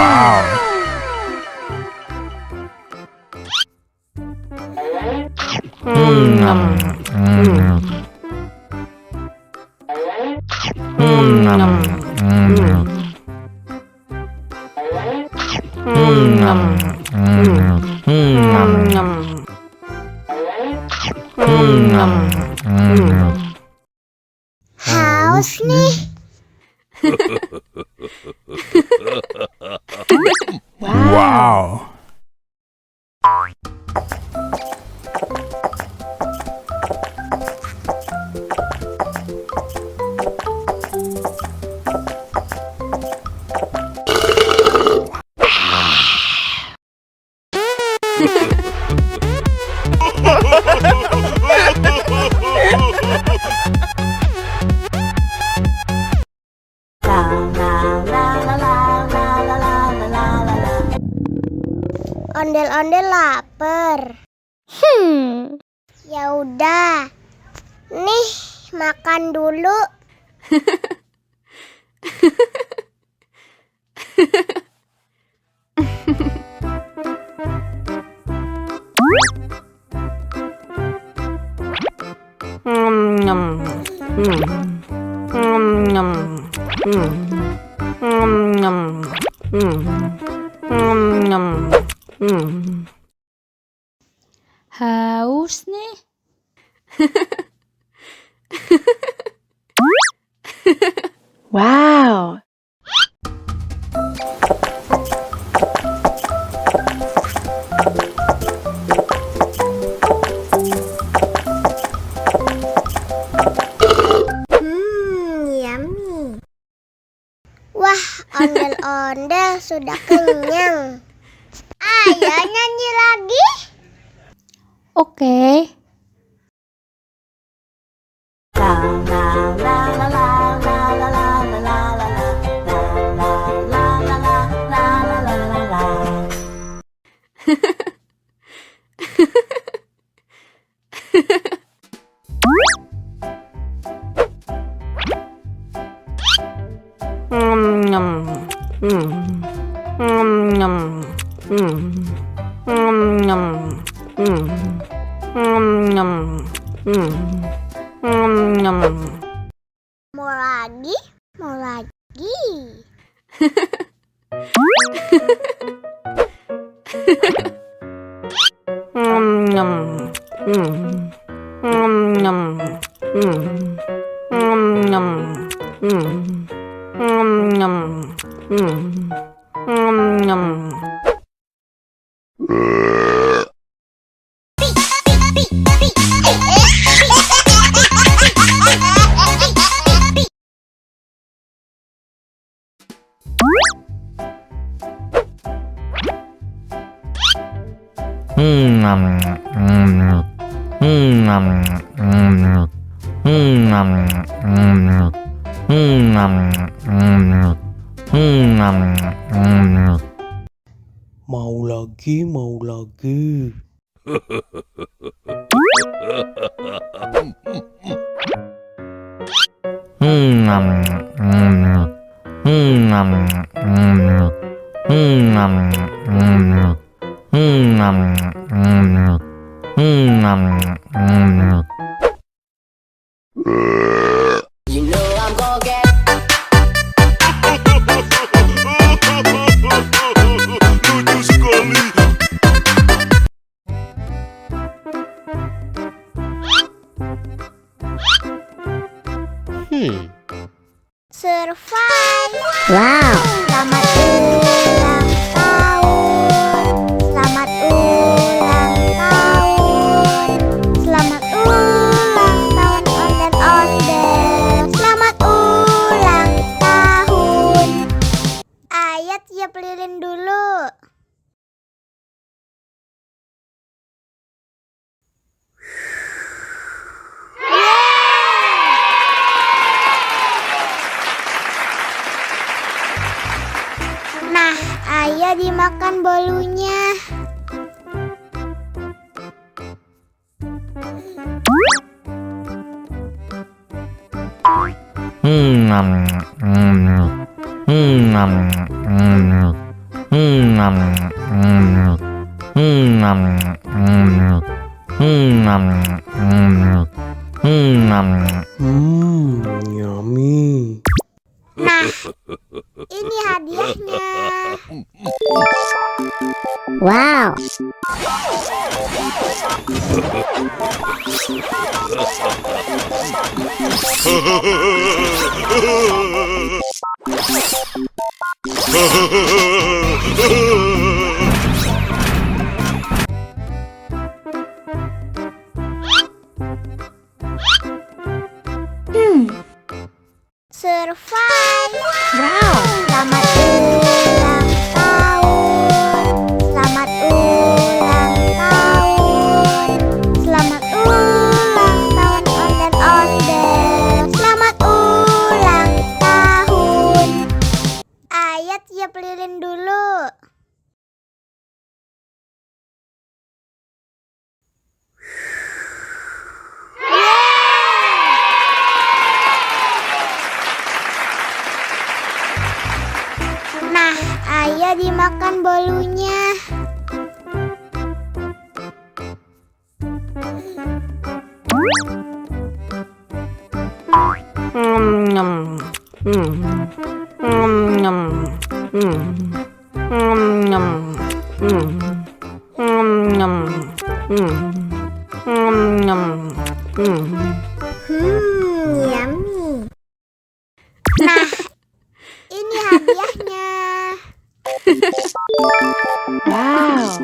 Wow. Haus nih. Wow. Ondel-ondel lapar. Ya udah. Nih, makan dulu. Haus nih. Wow. Yummy. Wah, ondel-ondel sudah kenyang. Ayo nyanyi lagi. Oke. Mau lagi? Mau lagi? Mau lagi, mau lagi. Survive. Wow. Selamat ulang tahun. Selamat ulang tahun. Selamat ulang tahun ondel-ondel. Selamat ulang tahun. Ayo tiup lilin dulu. Nah, ayo dimakan bolunya. Yummy. Nah, ini hadiahnya. Wow. Survive. Wow. Selamat ulang tahun. Selamat ulang tahun. Selamat ulang tahun ondel-ondel. Selamat ulang tahun. Ayo tiup lilin dulu. Nah, ayo dimakan bolunya. Yummy. Nah, ini hadiahnya. Wow.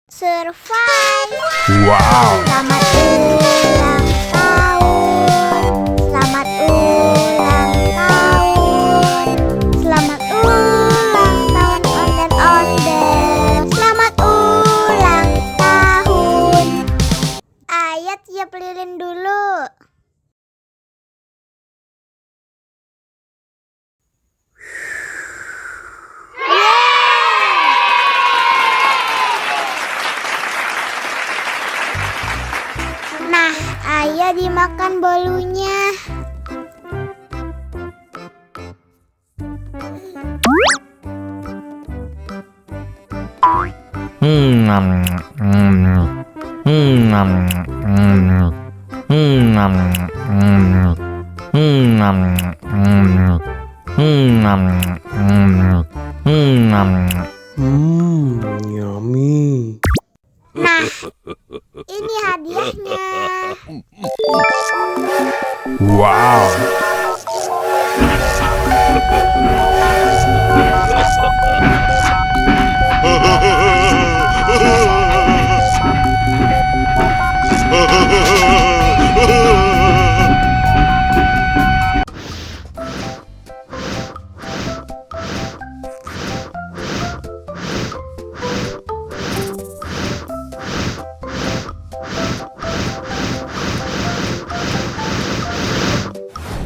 Survive. Wow. Selamat ulang tahun. Selamat ulang tahun. Selamat ulang tahun ondel-ondel. Selamat ulang tahun. Ayo tiup lilin dulu. Nah, ayo dimakan bolunya. Yummy. Nah, ini hadiahnya. Wow.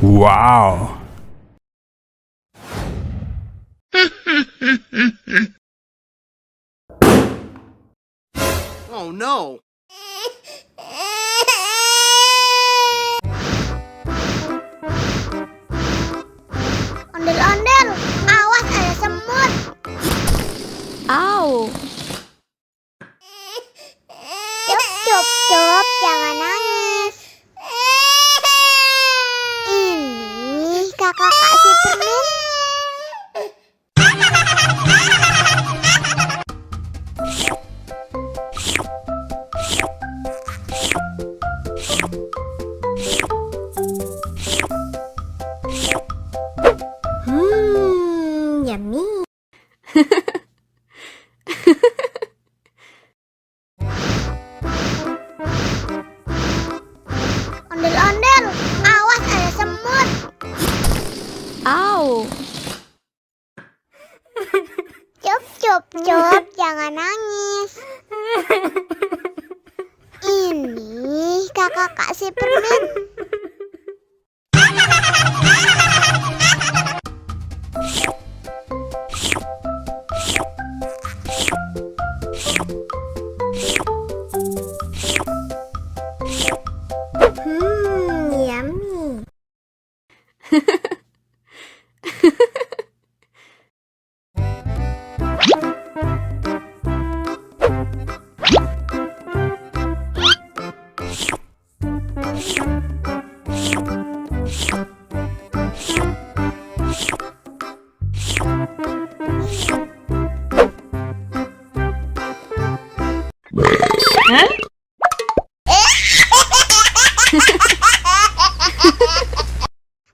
Wow. Oh no! Ondel-ondel, awas ada semut. Au. Cup, jangan nangis. Ini kakak kasih permen. Yummy. Ondel-ondel, awas ada semut. Au. Cup, jangan nangis. Ini kakak kasih permen.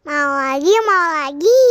Mau lagi, mau lagi.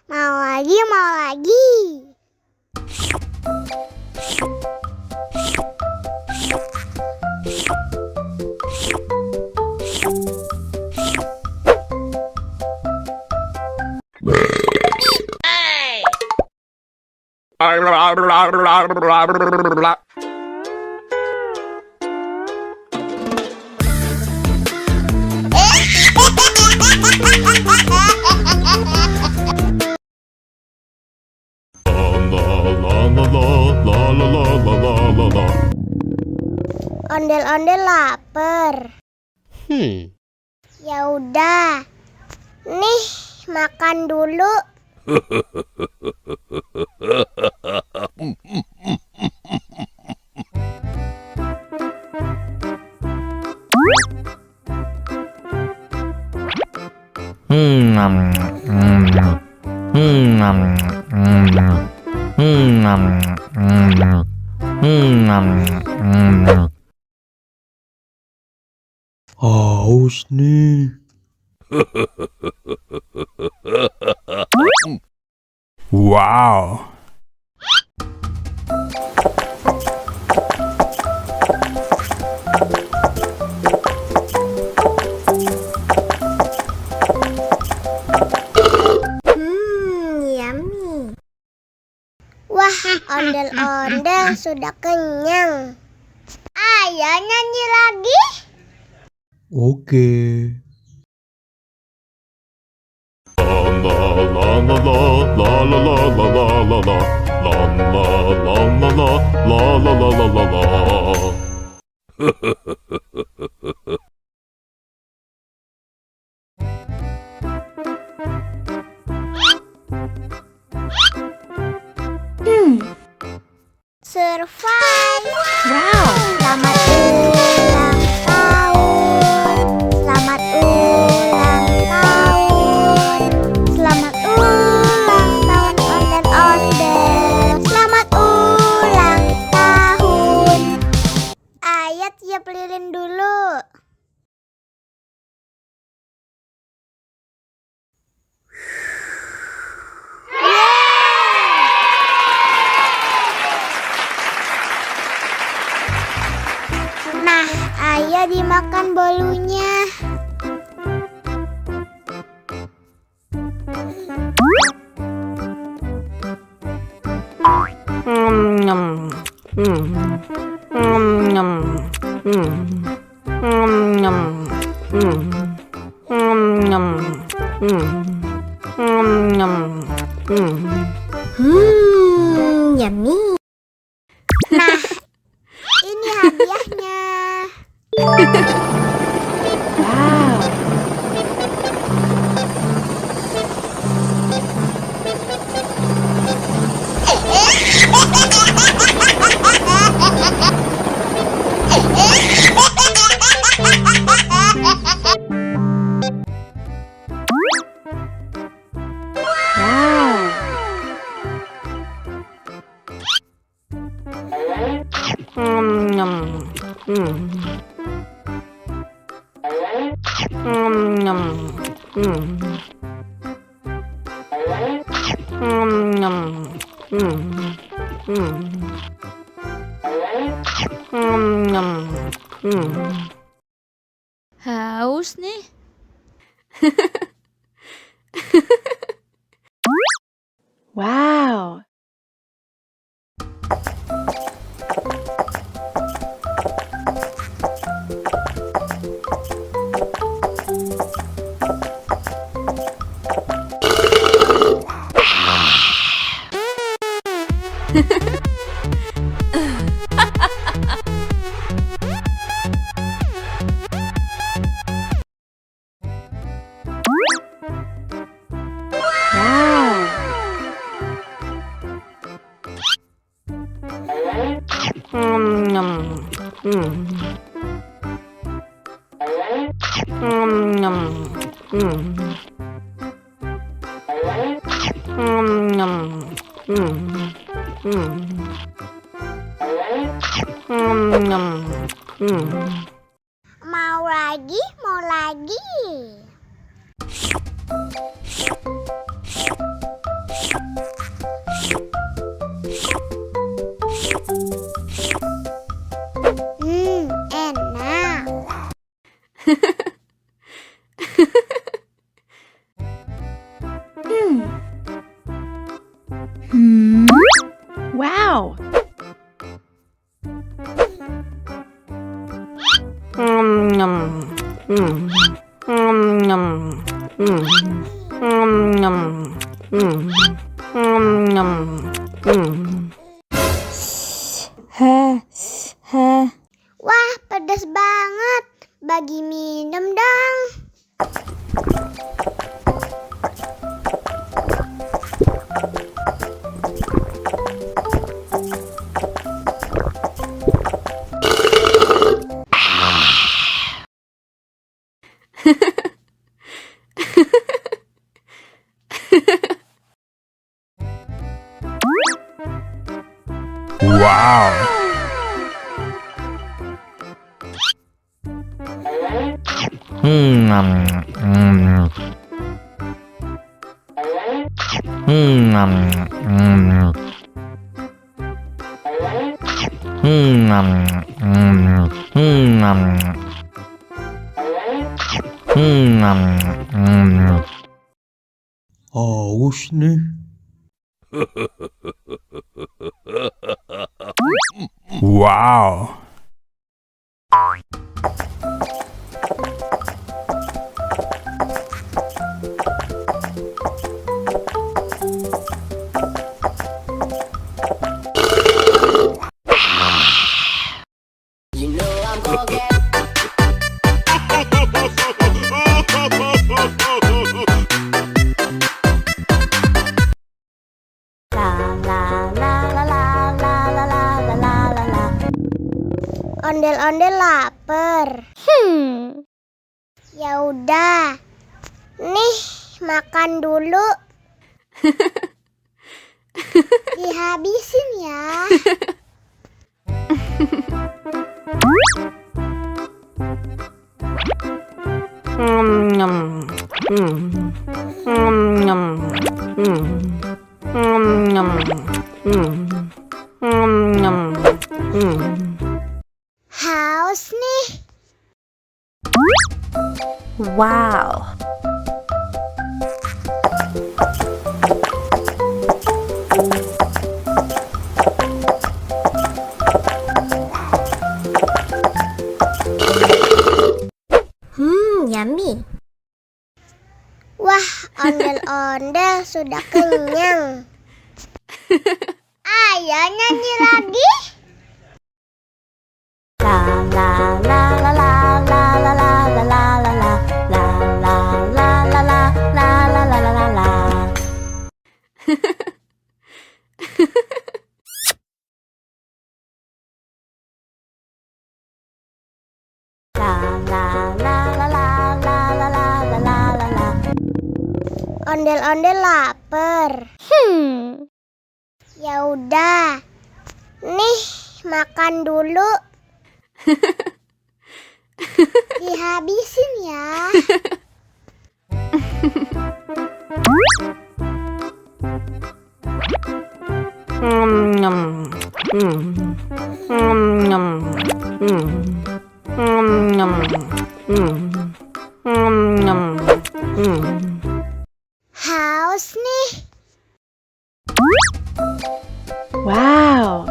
Mau lagi, mau lagi. Ondel-ondel lapar. Ya udah. Nih, makan dulu. Haus nih. Wow. Yummy. Wah, ondel-ondel sudah kenyang. Ayo nyanyi lagi. Oke. Survive. Wow. Selamat ulang tahun. Selamat ulang tahun. Selamat ulang tahun ondel-ondel. Selamat ulang tahun. Ayo tiup lilin dulu. Nah, ayo dimakan bolunya. Yummy. Nah, ini hadiahnya. Wow. Wow. Haus nih. Wow. Wow. Mau lagi, mau lagi. Enak. Wow. Wah, pedas banget. Bagi minum dong. Wow. Haus nih. Wow. Ondel-ondel lapar. Ya udah. Nih, makan dulu. Dihabisin ya. Haus nih. Wow. Yummy. Wah, ondel-ondel sudah kenyang. Ayo nyanyi lagi. Ondel-ondel lapar. Ya udah. Nih, makan dulu. Dihabisin ya. Haus nih. Wow.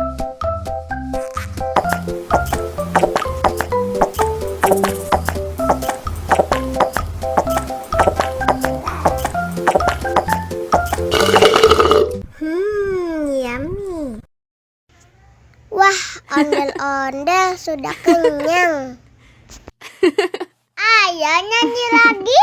Yummy. Wah, ondel-ondel sudah kenyang. Ayo nyanyi lagi.